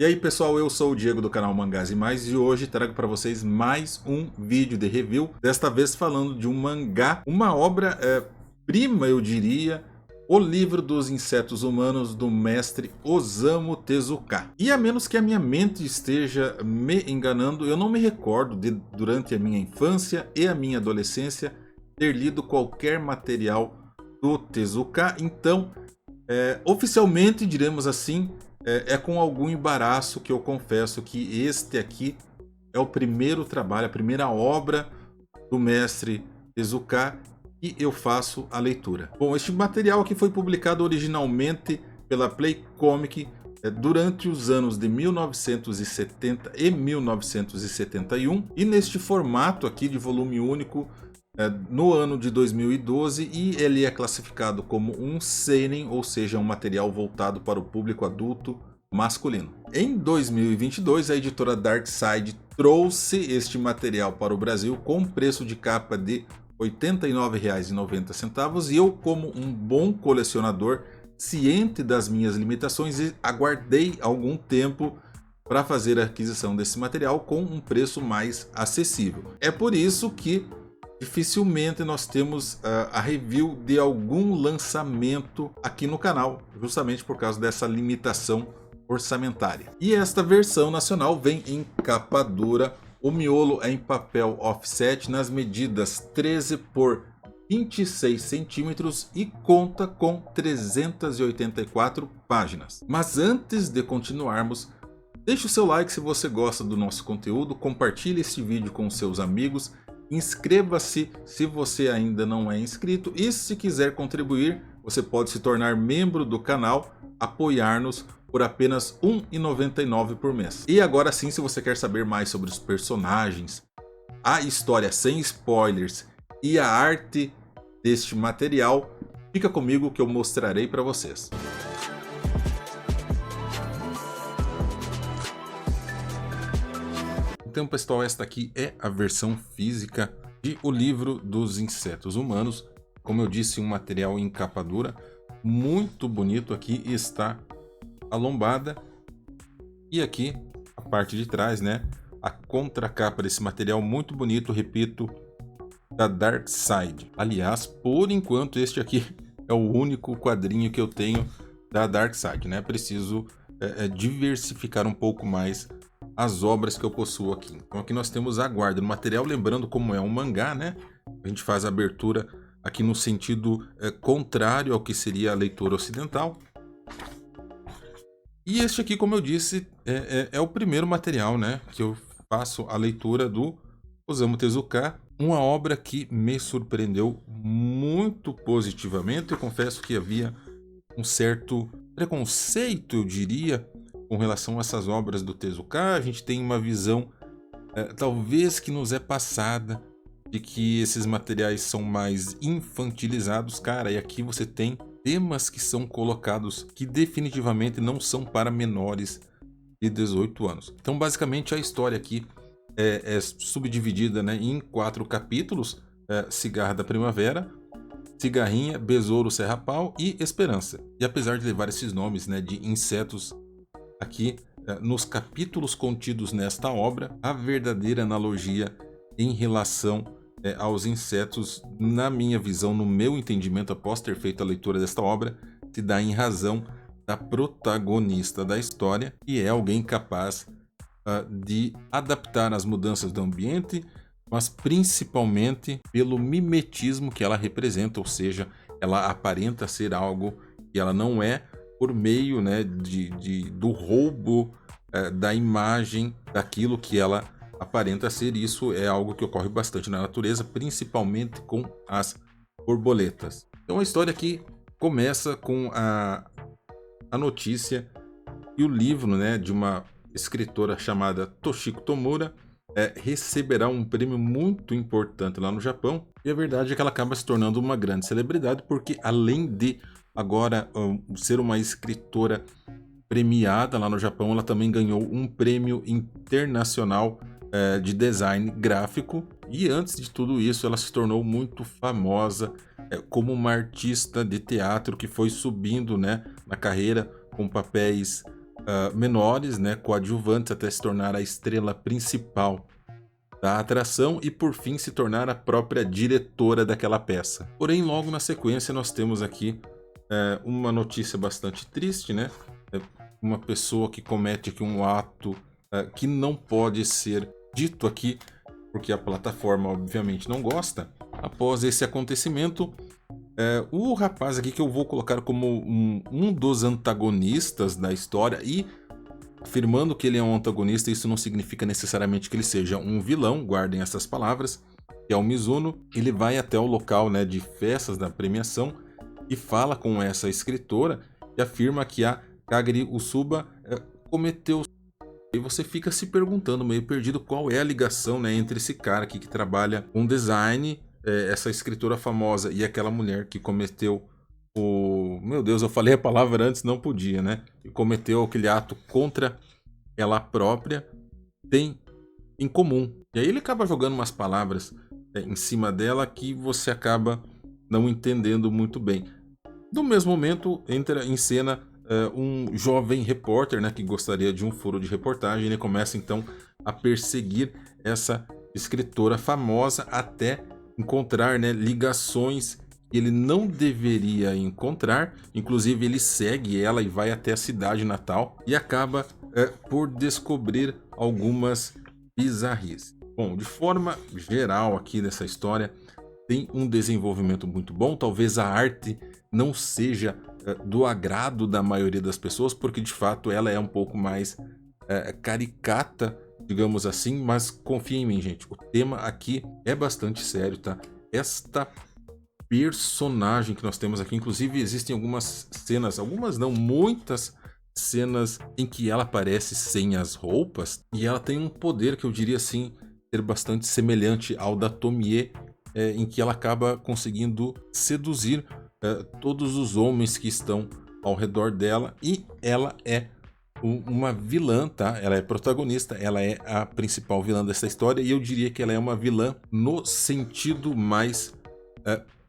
E aí pessoal, eu sou o Diego do canal Mangás e Mais e hoje trago para vocês mais um vídeo de review, desta vez falando de um mangá, uma obra prima eu diria, O Livro dos Insetos Humanos do mestre Osamu Tezuka. E a menos que a minha mente esteja me enganando, eu não me recordo de durante a minha infância e a minha adolescência ter lido qualquer material do Tezuka, então oficialmente diremos assim, é com algum embaraço que eu confesso que este aqui é o primeiro trabalho, a primeira obra do mestre Tezuka e eu faço a leitura. Bom, este material aqui foi publicado originalmente pela Play Comic durante os anos de 1970 e 1971 e neste formato aqui de volume único no ano de 2012 e ele é classificado como um seinen, ou seja, um material voltado para o público adulto masculino. Em 2022, a editora Darkside trouxe este material para o Brasil com preço de capa de R$ 89,90 e eu, como um bom colecionador, ciente das minhas limitações, aguardei algum tempo para fazer a aquisição desse material com um preço mais acessível. É por isso que dificilmente nós temos a review de algum lançamento aqui no canal, justamente por causa dessa limitação orçamentária. E esta versão nacional vem em capa dura, o miolo é em papel offset nas medidas 13 por 26 centímetros e conta com 384 páginas. Mas antes de continuarmos, deixe o seu like se você gosta do nosso conteúdo, compartilhe este vídeo com seus amigos, inscreva-se se você ainda não é inscrito e se quiser contribuir, você pode se tornar membro do canal, apoiar-nos por apenas R$ 1,99 por mês. E agora sim, se você quer saber mais sobre os personagens, a história sem spoilers e a arte deste material, fica comigo que eu mostrarei para vocês. Então pessoal, esta aqui é a versão física de O Livro dos Insetos Humanos. Como eu disse, um material em capa dura, muito bonito. Aqui está a lombada e aqui a parte de trás, né? A contracapa desse material muito bonito, repito, da Darkside. Aliás, por enquanto este aqui é o único quadrinho que eu tenho da Darkside, né? Preciso diversificar um pouco mais as obras que eu possuo aqui. Então aqui nós temos a guarda no material, lembrando como é um mangá, né? A gente faz a abertura aqui no sentido contrário ao que seria a leitura ocidental. E este aqui, como eu disse, é o primeiro material, né, que eu faço a leitura do Osamu Tezuka, uma obra que me surpreendeu muito positivamente. Eu confesso que havia um certo preconceito, eu diria, com relação a essas obras do Tezuka. A gente tem uma visão, talvez que nos é passada, de que esses materiais são mais infantilizados, cara, e aqui você tem temas que são colocados que definitivamente não são para menores de 18 anos. Então, basicamente, a história aqui é subdividida, né, em 4 capítulos: Cigarra da Primavera, Cigarrinha, Besouro Serrapau e Esperança. E apesar de levar esses nomes, né, de insetos aqui nos capítulos contidos nesta obra, a verdadeira analogia em relação aos insetos, na minha visão, no meu entendimento, após ter feito a leitura desta obra, se dá em razão da protagonista da história, que é alguém capaz de adaptar as mudanças do ambiente, mas principalmente pelo mimetismo que ela representa, ou seja, ela aparenta ser algo que ela não é, por meio, né, do roubo da imagem daquilo que ela aparenta ser. Isso é algo que ocorre bastante na natureza, principalmente com as borboletas. Então a história aqui começa com a notícia que o livro, né, de uma escritora chamada Toshiko Tomura receberá um prêmio muito importante lá no Japão. E a verdade é que ela acaba se tornando uma grande celebridade, porque além de agora ser uma escritora premiada lá no Japão, ela também ganhou um prêmio internacional de design gráfico. E antes de tudo isso, ela se tornou muito famosa como uma artista de teatro que foi subindo, né, na carreira com papéis menores, né, coadjuvantes, até se tornar a estrela principal da atração e por fim se tornar a própria diretora daquela peça. Porém, logo na sequência nós temos aqui uma notícia bastante triste, né? Uma pessoa que comete aqui um ato que não pode ser dito aqui, porque a plataforma obviamente não gosta. Após esse acontecimento, o rapaz aqui que eu vou colocar como um dos antagonistas da história, e afirmando que ele é um antagonista, isso não significa necessariamente que ele seja um vilão, guardem essas palavras, que é o Mizuno. Ele vai até o local, né, de festas da premiação e fala com essa escritora e afirma que a Kagari Usuba cometeu. E você fica se perguntando, meio perdido, qual é a ligação, né, entre esse cara aqui que trabalha com design, essa escritora famosa, e aquela mulher que cometeu Meu Deus, eu falei a palavra antes, não podia, né? Que cometeu aquele ato contra ela própria, tem em comum. E aí ele acaba jogando umas palavras em cima dela que você acaba não entendendo muito bem. No mesmo momento, entra em cena um jovem repórter, né, que gostaria de um furo de reportagem. Ele começa então a perseguir essa escritora famosa até encontrar, né, ligações que ele não deveria encontrar. Inclusive ele segue ela e vai até a cidade natal e acaba por descobrir algumas bizarrices. Bom, de forma geral aqui nessa história tem um desenvolvimento muito bom. Talvez a arte não seja do agrado da maioria das pessoas, porque de fato ela é um pouco mais caricata, digamos assim, mas confia em mim, gente, o tema aqui é bastante sério, tá? Esta personagem que nós temos aqui, inclusive existem algumas cenas, algumas não, muitas cenas em que ela aparece sem as roupas, e ela tem um poder que eu diria assim ser bastante semelhante ao da Tomie, em que ela acaba conseguindo seduzir todos os homens que estão ao redor dela, e ela é uma vilã, tá? Ela é protagonista, ela é a principal vilã dessa história, e eu diria que ela é uma vilã no sentido mais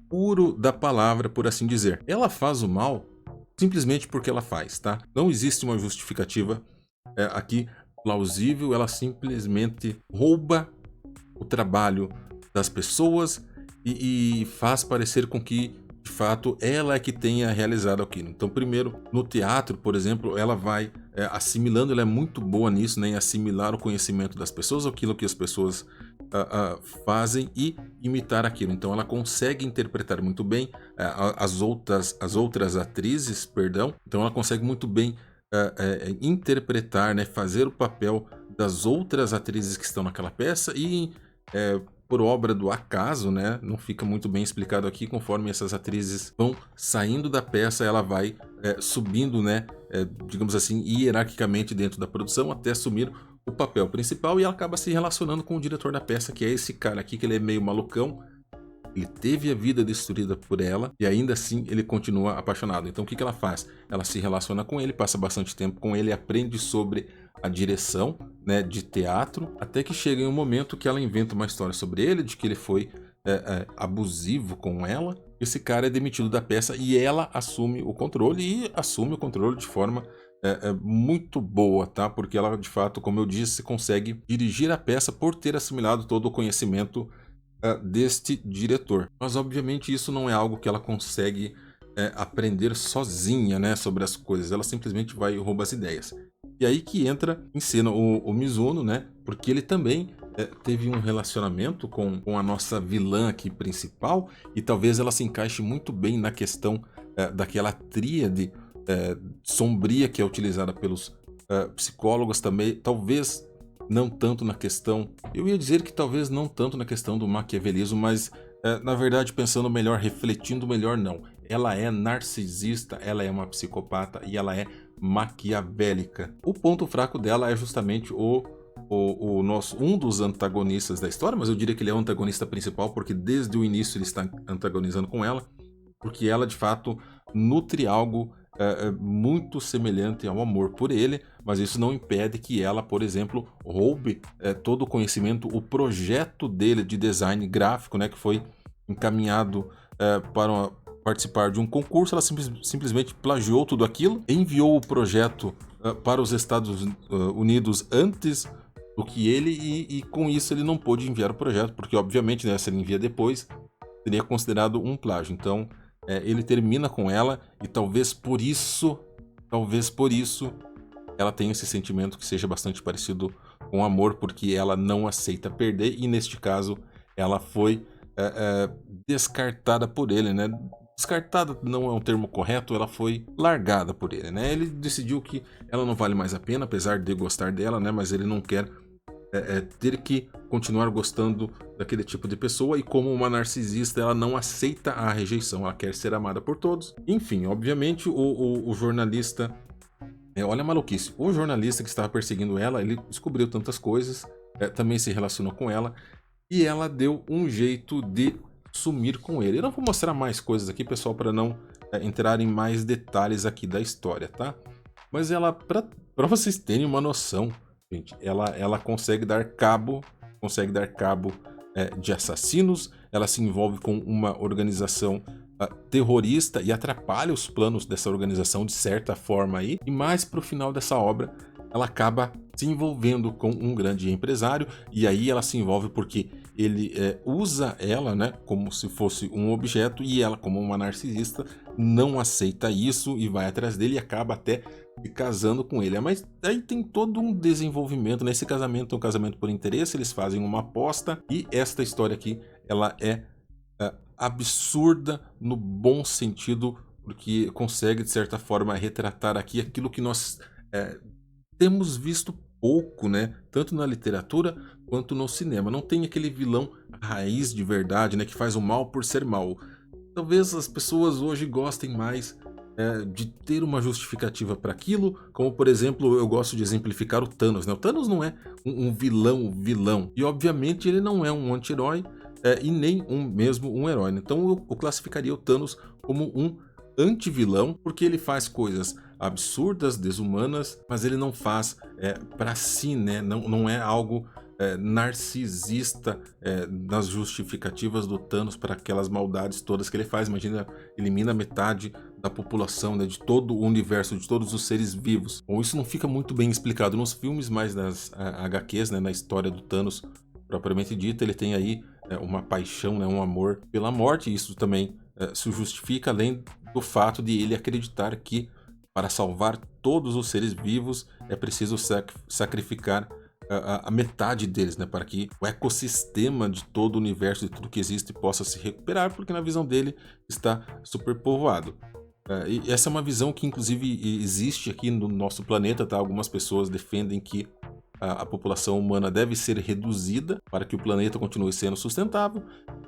puro da palavra, por assim dizer. Ela faz o mal simplesmente porque ela faz, tá? Não existe uma justificativa aqui plausível, ela simplesmente rouba o trabalho das pessoas e faz parecer com que, de fato, ela é que tenha realizado aquilo. Então, primeiro, no teatro, por exemplo, ela vai assimilando, ela é muito boa nisso, né, em assimilar o conhecimento das pessoas, aquilo que as pessoas fazem e imitar aquilo. Então, ela consegue interpretar muito bem as outras atrizes, perdão. Então, ela consegue muito bem interpretar, né, fazer o papel das outras atrizes que estão naquela peça e por obra do acaso, né, não fica muito bem explicado aqui, conforme essas atrizes vão saindo da peça, ela vai subindo, né, digamos assim, hierarquicamente dentro da produção, até assumir o papel principal, e ela acaba se relacionando com o diretor da peça, que é esse cara aqui, que ele é meio malucão. Ele teve a vida destruída por ela e ainda assim ele continua apaixonado. Então o que ela faz? Ela se relaciona com ele, passa bastante tempo com ele, aprende sobre a direção, né, de teatro, até que chega em um momento que ela inventa uma história sobre ele, de que ele foi abusivo com ela. Esse cara é demitido da peça e ela assume o controle, e assume o controle de forma muito boa, tá? Porque ela, de fato, como eu disse, consegue dirigir a peça por ter assimilado todo o conhecimento deste diretor. Mas obviamente isso não é algo que ela consegue aprender sozinha, né, sobre as coisas. Ela simplesmente vai e rouba as ideias. E aí que entra em cena o Mizuno, né, porque ele também teve um relacionamento com a nossa vilã aqui principal, e talvez ela se encaixe muito bem na questão daquela tríade sombria que é utilizada pelos psicólogos também. Talvez não tanto na questão, eu ia dizer que talvez não tanto na questão do maquiavelismo, mas na verdade, pensando melhor, refletindo melhor, não. Ela é narcisista, ela é uma psicopata e ela é maquiavélica. O ponto fraco dela é justamente um dos antagonistas da história, mas eu diria que ele é o antagonista principal, porque desde o início ele está antagonizando com ela, porque ela de fato nutre algo muito semelhante ao amor por ele, mas isso não impede que ela, por exemplo, roube todo o conhecimento, o projeto dele de design gráfico, né, que foi encaminhado participar de um concurso, ela simplesmente plagiou tudo aquilo, enviou o projeto para os Estados Unidos antes do que ele, e com isso ele não pôde enviar o projeto, porque obviamente, né, se ele envia depois, seria considerado um plágio. Então ele termina com ela, e talvez por isso ela tenha esse sentimento que seja bastante parecido com amor, porque ela não aceita perder, e neste caso ela foi descartada por ele, né? Descartada não é um termo correto, ela foi largada por ele, né? Ele decidiu que ela não vale mais a pena, apesar de gostar dela, né? Mas ele não quer ter que continuar gostando daquele tipo de pessoa, e como uma narcisista, ela não aceita a rejeição, ela quer ser amada por todos. Enfim, obviamente o jornalista, olha a maluquice, o jornalista que estava perseguindo ela, ele descobriu tantas coisas, também se relacionou com ela, e ela deu um jeito de sumir com ele. Eu não vou mostrar mais coisas aqui, pessoal, para não entrar em mais detalhes aqui da história, tá? Mas ela, para vocês terem uma noção, gente, ela consegue dar cabo de assassinos, ela se envolve com uma organização terrorista e atrapalha os planos dessa organização de certa forma aí, e mais pro final dessa obra ela acaba se envolvendo com um grande empresário, e aí ela se envolve porque ele usa ela, né, como se fosse um objeto, e ela, como uma narcisista, não aceita isso e vai atrás dele, e acaba até se casando com ele. Mas aí tem todo um desenvolvimento, né? Esse casamento é um casamento por interesse, eles fazem uma aposta, e esta história aqui, ela é absurda no bom sentido, porque consegue, de certa forma, retratar aqui aquilo que nós temos visto pouco, né? Tanto na literatura quanto no cinema. Não tem aquele vilão raiz de verdade, né? Que faz o mal por ser mal. Talvez as pessoas hoje gostem mais de ter uma justificativa para aquilo, como por exemplo, eu gosto de exemplificar o Thanos, né? O Thanos não é um vilão, e obviamente ele não é um anti-herói e nem mesmo um herói, né? Então eu classificaria o Thanos como um anti-vilão, porque ele faz coisas absurdas, desumanas, mas ele não faz para si, né? Não é algo narcisista nas justificativas do Thanos para aquelas maldades todas que ele faz. Imagina, elimina metade da população, né, de todo o universo, de todos os seres vivos. Bom, isso não fica muito bem explicado nos filmes, mas nas HQs, né, na história do Thanos propriamente dita, ele tem aí uma paixão, né, um amor pela morte, e isso também se justifica, além do fato de ele acreditar que para salvar todos os seres vivos é preciso sacrificar a metade deles, né, para que o ecossistema de todo o universo, de tudo que existe, possa se recuperar, porque na visão dele está superpovoado. E essa é uma visão que inclusive existe aqui no nosso planeta, tá? Algumas pessoas defendem que a população humana deve ser reduzida para que o planeta continue sendo sustentável,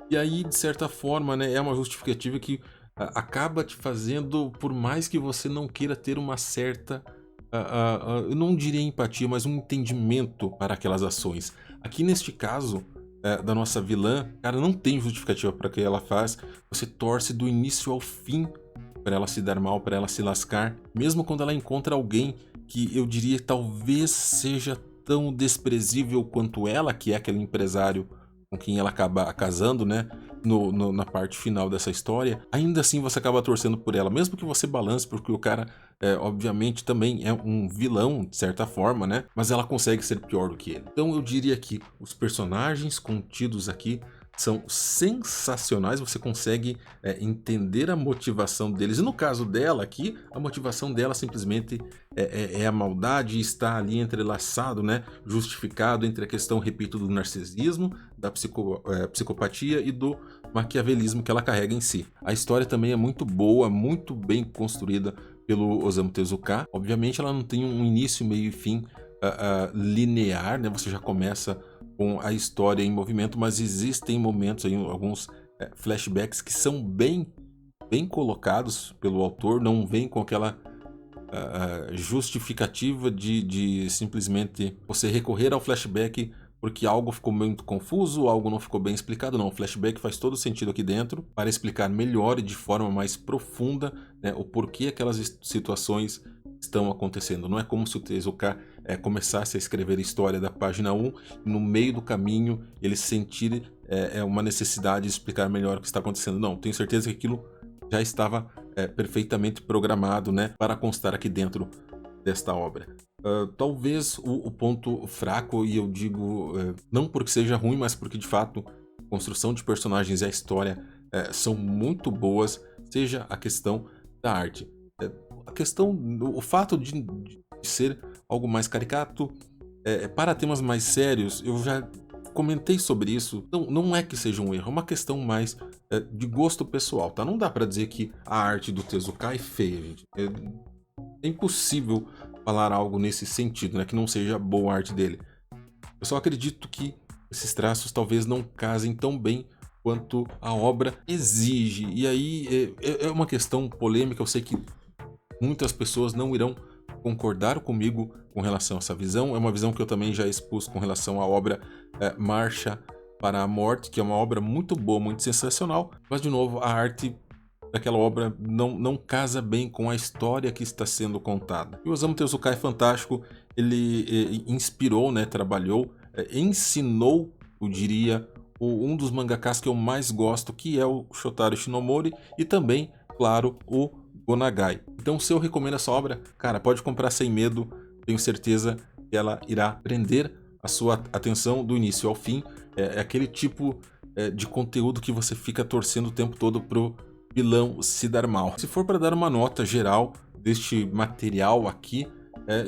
e aí, de certa forma, né, é uma justificativa que acaba te fazendo, por mais que você não queira ter uma certa, eu não diria empatia, mas um entendimento para aquelas ações. Aqui neste caso da nossa vilã, cara, não tem justificativa para o que ela faz, você torce do início ao fim para ela se dar mal, para ela se lascar, mesmo quando ela encontra alguém que eu diria talvez seja tão desprezível quanto ela, que é aquele empresário com quem ela acaba casando, né? Na parte final dessa história, ainda assim você acaba torcendo por ela, mesmo que você balance, porque o cara, obviamente, também é um vilão, de certa forma, né? Mas ela consegue ser pior do que ele. Então eu diria que os personagens contidos aqui são sensacionais, você consegue entender a motivação deles. E no caso dela aqui, a motivação dela simplesmente é a maldade, e está ali entrelaçado, né, justificado entre a questão, repito, do narcisismo, da psicopatia e do maquiavelismo que ela carrega em si. A história também é muito boa, muito bem construída pelo Osamu Tezuka. Obviamente ela não tem um início, meio e fim linear, né? Você já começa com a história em movimento, mas existem momentos aí, alguns flashbacks que são bem colocados pelo autor, não vem com aquela justificativa de simplesmente você recorrer ao flashback porque algo ficou muito confuso, algo não ficou bem explicado. Não, o flashback faz todo sentido aqui dentro para explicar melhor e de forma mais profunda, né, o porquê aquelas situações estão acontecendo. Não é como se o Tezuka começasse a escrever a história da página 1 e no meio do caminho ele sentir uma necessidade de explicar melhor o que está acontecendo. Não, tenho certeza que aquilo já estava perfeitamente programado, né, para constar aqui dentro desta obra. Talvez o ponto fraco, e eu digo não porque seja ruim, mas porque de fato a construção de personagens e a história são muito boas, seja a questão da arte. A questão, o fato de ser algo mais caricato, para temas mais sérios, eu já comentei sobre isso. Não é que seja um erro, é uma questão mais de gosto pessoal, tá? Não dá pra dizer que a arte do Tezuka é feia, gente. É impossível falar algo nesse sentido, né? Que não seja boa a arte dele. Eu só acredito que esses traços talvez não casem tão bem quanto a obra exige. E aí é uma questão polêmica, eu sei que muitas pessoas não irão concordar comigo com relação a essa visão. É uma visão que eu também já expus com relação à obra Marcha para a Morte, que é uma obra muito boa, muito sensacional, mas de novo a arte daquela obra não casa bem com a história que está sendo contada. E o Osamu Tezuka é fantástico, ele inspirou, né, trabalhou, ensinou, eu diria, um dos mangakas que eu mais gosto, que é o Shotaro Shinomori, e também, claro, o Go Nagai. Então, se eu recomendo essa obra, cara, pode comprar sem medo, tenho certeza que ela irá prender a sua atenção do início ao fim. É aquele tipo de conteúdo que você fica torcendo o tempo todo pro vilão se dar mal. Se for para dar uma nota geral deste material aqui,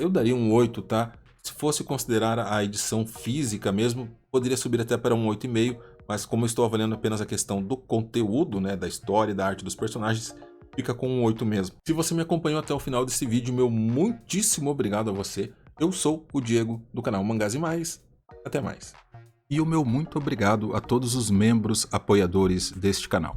eu daria um 8, tá? Se fosse considerar a edição física mesmo, poderia subir até para um 8,5, mas como eu estou avaliando apenas a questão do conteúdo, né, da história, da arte dos personagens, fica com um 8 mesmo. Se você me acompanhou até o final desse vídeo, meu muitíssimo obrigado a você. Eu sou o Diego, do canal Mangás e Mais. Até mais. E o meu muito obrigado a todos os membros apoiadores deste canal.